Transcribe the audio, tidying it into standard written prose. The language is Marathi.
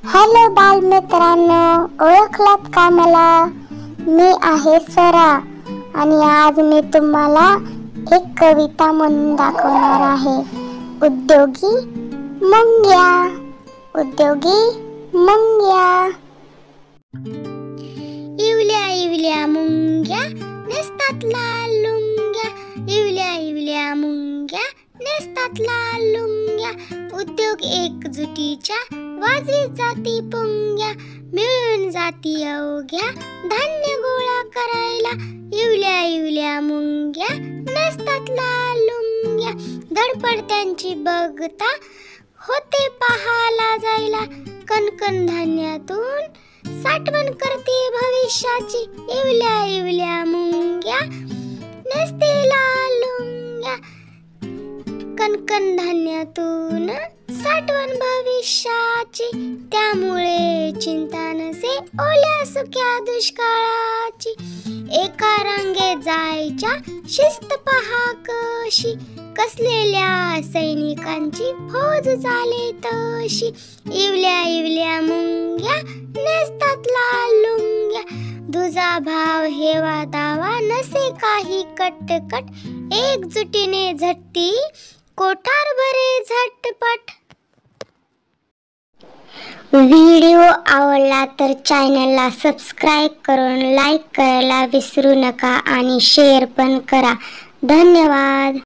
हॅलो बालमित्रांनो, ओळखलात का मला? मी आहे स्वरा आणि आज मी तुम्हाला एक कविता म्हणून दाखवणार आहे. उद्योगी मुंग्या, उद्योगी मुंग्या. इवल्या इवल्या मुंग्या नेसतात लाल लुंग्या, इवल्या इवल्या मुंग्या नेसतात लाल लुंग्या. उद्योग एकजुटीच्या वाजवीत जाती पुंग्या, मिळून जाती अवघ्या धान्य गोळा करायला. इवल्या इवल्या मुंग्या नेसतात लाल लुंग्या, धडपड त्यांची बघता होते पहाला जायला. कणकण धान्यातून साठवण करते भविष्याची, इवल्या इवल्या मुंग्या नेसते लाल लुंग्या. कणकण धान्यातून साठवण भविष्याची, त्यामुळे चिंता नसे ओल्या सुक्या दुष्काळाची. एका रांगेत जायच्या शिस्त पहा कशी, कसलेल्या सैनिकांची फौज झाले तशी. इवल्या इवल्या मुंग्या नेसतात लाल लुंग्या, दुजा भाव हेवा दावा नसे काही कटकट. एकजुटीने झटती कोठार भरे झटपट. व्हिडिओ आवडला तर चॅनलला सबस्क्राईब करून लाईक करायला विसरू नका आणि शेअर पण करा. धन्यवाद.